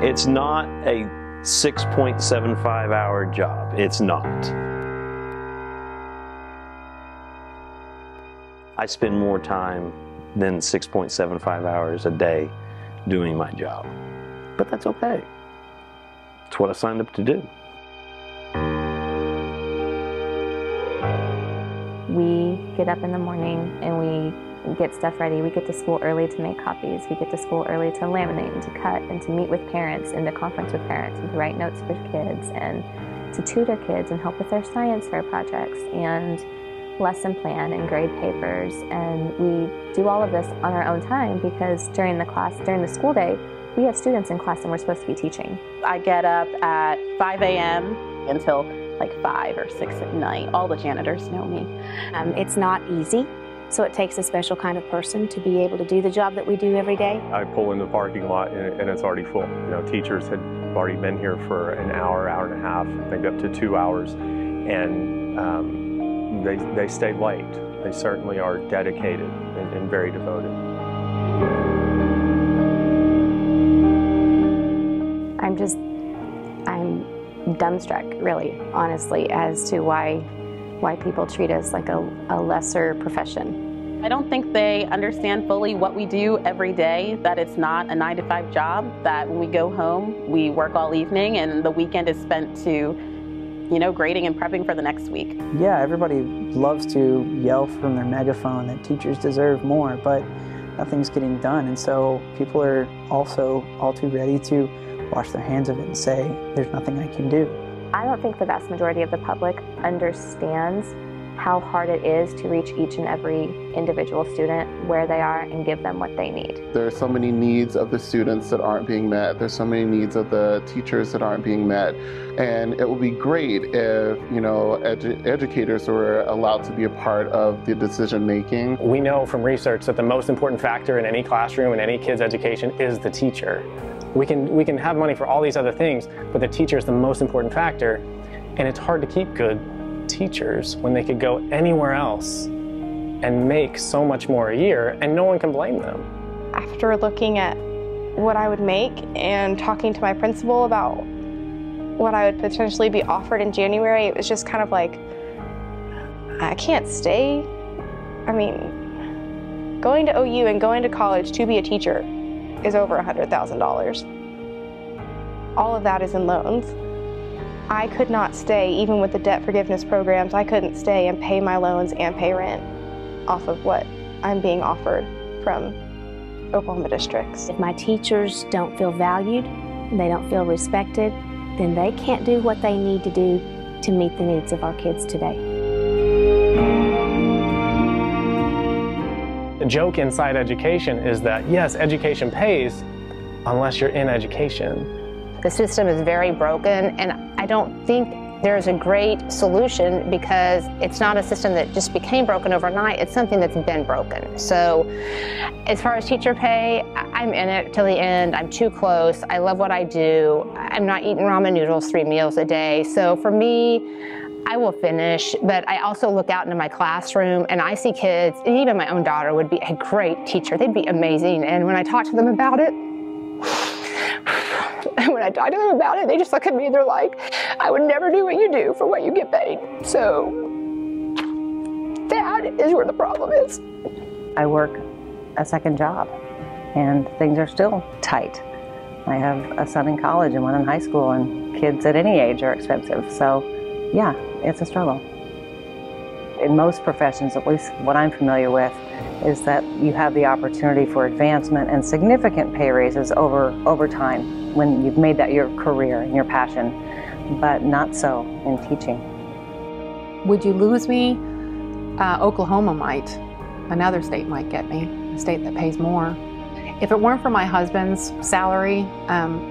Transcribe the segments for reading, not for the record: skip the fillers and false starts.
It's not a 6.75 hour job. It's not. I spend more time than 6.75 hours a day doing my job. But that's okay. It's what I signed up to do. We get up in the morning and we get stuff ready. We get to school early to make copies. We get to school early to laminate and to cut and to meet with parents and to conference with parents and to write notes for kids and to tutor kids and help with their science fair projects and lesson plan and grade papers. And we do all of this on our own time because during the school day, we have students in class and we're supposed to be teaching. I get up at 5 a.m. until like 5 or 6 at night. All the janitors know me. It's not easy, so it takes a special kind of person to be able to do the job that we do every day. I pull in the parking lot and it's already full. You know, teachers had already been here for an hour, hour and a half, maybe up to 2 hours, and they stay late. They certainly are dedicated and very devoted. I'm dumbstruck, really, honestly, as to why people treat us like a lesser profession. I don't think they understand fully what we do every day, that it's not a 9-to-5 job, that when we go home, we work all evening and the weekend is spent to, you know, grading and prepping for the next week. Yeah, everybody loves to yell from their megaphone that teachers deserve more, but nothing's getting done. And so people are also all too ready to wash their hands of it and say, there's nothing I can do. I don't think the vast majority of the public understands how hard it is to reach each and every individual student where they are and give them what they need. There are so many needs of the students that aren't being met. There's so many needs of the teachers that aren't being met. And it would be great if, you know, educators were allowed to be a part of the decision making. We know from research that the most important factor in any classroom and any kid's education is the teacher. We can have money for all these other things, but the teacher is the most important factor, and it's hard to keep good teachers when they could go anywhere else and make so much more a year, and no one can blame them. After looking at what I would make and talking to my principal about what I would potentially be offered in January, it was just kind of like, I can't stay. I mean, going to OU and going to college to be a teacher is over $100,000. All of that is in loans. I could not stay, even with the debt forgiveness programs, I couldn't stay and pay my loans and pay rent off of what I'm being offered from Oklahoma districts. If my teachers don't feel valued and they don't feel respected, then they can't do what they need to do to meet the needs of our kids today. The joke inside education is that, yes, education pays unless you're in education. The system is very broken, and I don't think there's a great solution because it's not a system that just became broken overnight. It's something that's been broken. So as far as teacher pay, I'm in it till the end. I'm too close. I love what I do. I'm not eating ramen noodles 3 meals a day. So for me, I will finish, but I also look out into my classroom and I see kids, and even my own daughter would be a great teacher. They'd be amazing. And when I talk to them about it, they just look at me and they're like, I would never do what you do for what you get paid. So that is where the problem is. I work a second job and things are still tight. I have a son in college and one in high school, and kids at any age are expensive. So yeah, it's a struggle. In most professions, at least what I'm familiar with, is that you have the opportunity for advancement and significant pay raises over time when you've made that your career and your passion, but not so in teaching. Would you lose me? Oklahoma might. Another state might get me, a state that pays more. If it weren't for my husband's salary,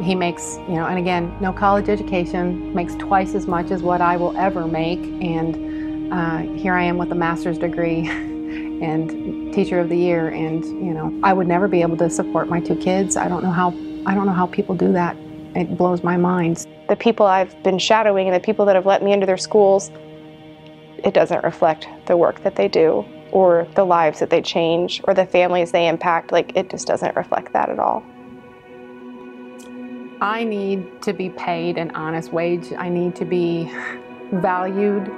he makes, and again, no college education, makes twice as much as what I will ever make, and here I am with a master's degree and teacher of the year, and I would never be able to support my 2 kids. I don't know how people do that. It blows my mind. The people I've been shadowing and the people that have let me into their schools, it doesn't reflect the work that they do or the lives that they change or the families they impact. Like, it just doesn't reflect that at all. I need to be paid an honest wage. I need to be valued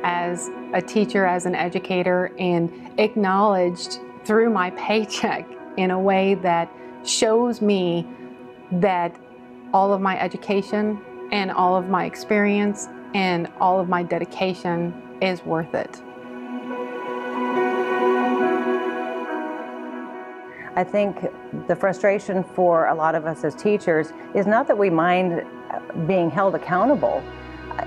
as a teacher, as an educator, and acknowledged through my paycheck in a way that shows me that all of my education and all of my experience and all of my dedication is worth it. I think the frustration for a lot of us as teachers is not that we mind being held accountable.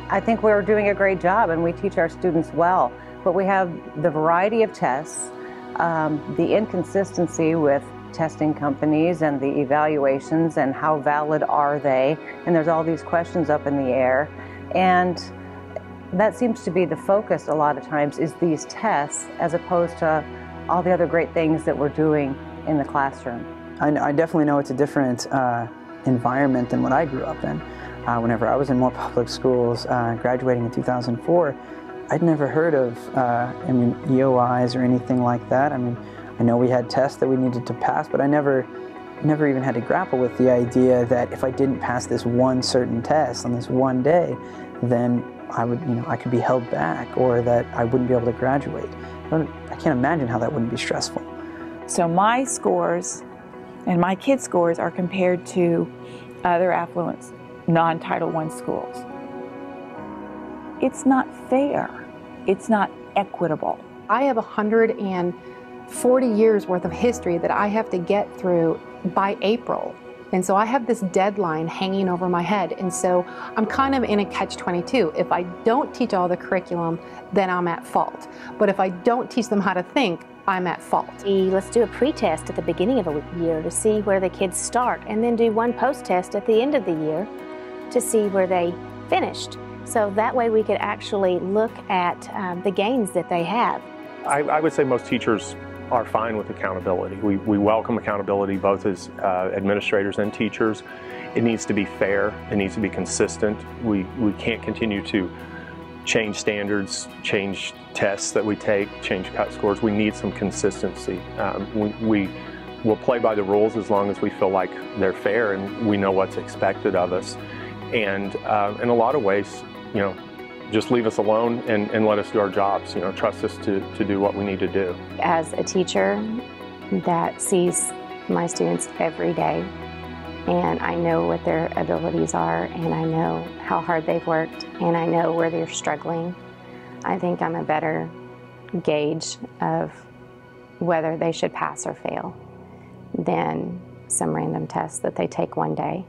I think we're doing a great job and we teach our students well, but we have the variety of tests, the inconsistency with testing companies and the evaluations and how valid are they, and there's all these questions up in the air, and that seems to be the focus a lot of times, is these tests as opposed to all the other great things that we're doing in the classroom. I definitely know it's a different environment than what I grew up in. Whenever I was in more public schools, graduating in 2004, I'd never heard of EOIs or anything like that. I know we had tests that we needed to pass, but I never even had to grapple with the idea that if I didn't pass this one certain test on this one day, then I could be held back, or that I wouldn't be able to graduate. I can't imagine how that wouldn't be stressful. So my scores and my kids' scores are compared to other affluent non-Title I schools. It's not fair. It's not equitable. I have 140 years worth of history that I have to get through by April. And so I have this deadline hanging over my head. And so I'm kind of in a catch-22. If I don't teach all the curriculum, then I'm at fault. But if I don't teach them how to think, I'm at fault. Let's do a pre-test at the beginning of a year to see where the kids start, and then do one post-test at the end of the year to see where they finished. So that way we could actually look at the gains that they have. I would say most teachers are fine with accountability. We welcome accountability both as administrators and teachers. It needs to be fair. It needs to be consistent. We can't continue to change standards, change tests that we take, change cut scores. We need some consistency. We will play by the rules as long as we feel like they're fair and we know what's expected of us. And in a lot of ways, just leave us alone and let us do our jobs. Trust us to do what we need to do. As a teacher that sees my students every day, and I know what their abilities are, and I know how hard they've worked, and I know where they're struggling, I think I'm a better gauge of whether they should pass or fail than some random test that they take one day.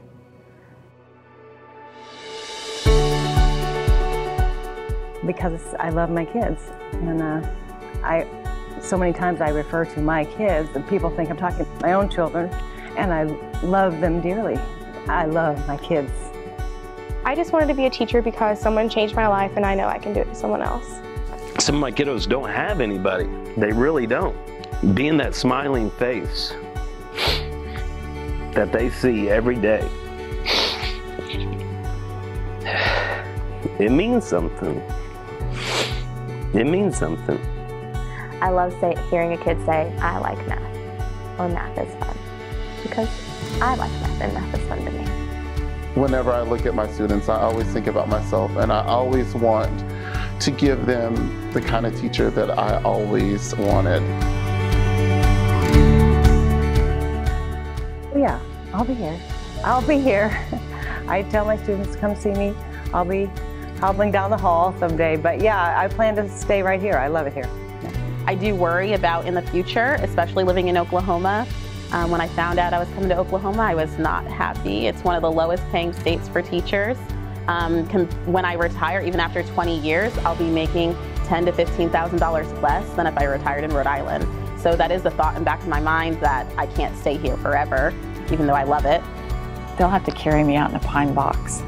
Because I love my kids, and so many times I refer to my kids and people think I'm talking to my own children, and I love them dearly. I love my kids. I just wanted to be a teacher because someone changed my life and I know I can do it to someone else. Some of my kiddos don't have anybody. They really don't. Being that smiling face that they see every day, it means something. It means something. I love hearing a kid say, I like math, or math is fun, because I like math and math is fun to me. Whenever I look at my students, I always think about myself, and I always want to give them the kind of teacher that I always wanted. Yeah, I'll be here. I'll be here. I tell my students, come see me. I'll be hobbling down the hall someday, but yeah, I plan to stay right here. I love it here. I do worry about in the future, especially living in Oklahoma. When I found out I was coming to Oklahoma, I was not happy. It's one of the lowest paying states for teachers. When I retire, even after 20 years, I'll be making $10,000 to $15,000 less than if I retired in Rhode Island. So that is the thought in the back of my mind that I can't stay here forever, even though I love it. They'll have to carry me out in a pine box.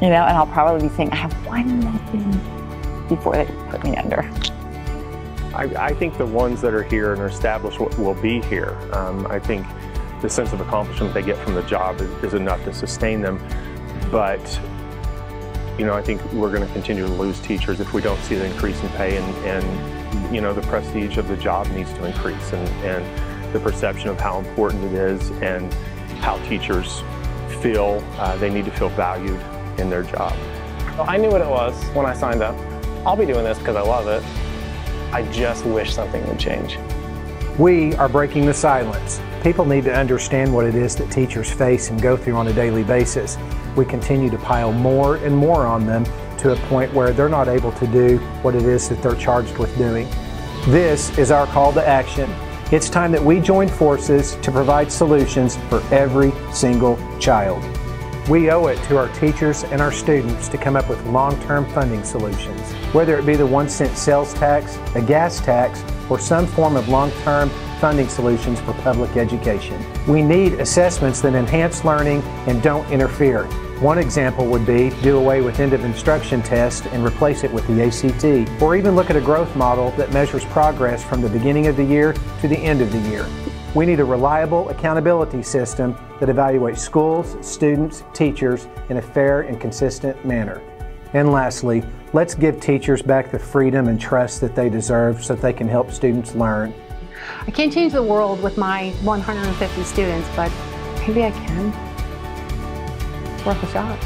And I'll probably be saying, I have one more thing before they put me under. I think the ones that are here and are established will be here. I think the sense of accomplishment they get from the job is enough to sustain them. But, I think we're going to continue to lose teachers if we don't see the increase in pay, and the prestige of the job needs to increase. And the perception of how important it is and how teachers feel they need to feel valued in their job. I knew what it was when I signed up. I'll be doing this because I love it. I just wish something would change. We are breaking the silence. People need to understand what it is that teachers face and go through on a daily basis. We continue to pile more and more on them to a point where they're not able to do what it is that they're charged with doing. This is our call to action. It's time that we join forces to provide solutions for every single child. We owe it to our teachers and our students to come up with long-term funding solutions, whether it be the 1-cent sales tax, a gas tax, or some form of long-term funding solutions for public education. We need assessments that enhance learning and don't interfere. One example would be do away with end of instruction tests and replace it with the ACT, or even look at a growth model that measures progress from the beginning of the year to the end of the year. We need a reliable accountability system that evaluates schools, students, teachers in a fair and consistent manner. And lastly, let's give teachers back the freedom and trust that they deserve so that they can help students learn. I can't change the world with my 150 students, but maybe I can. It's worth a shot.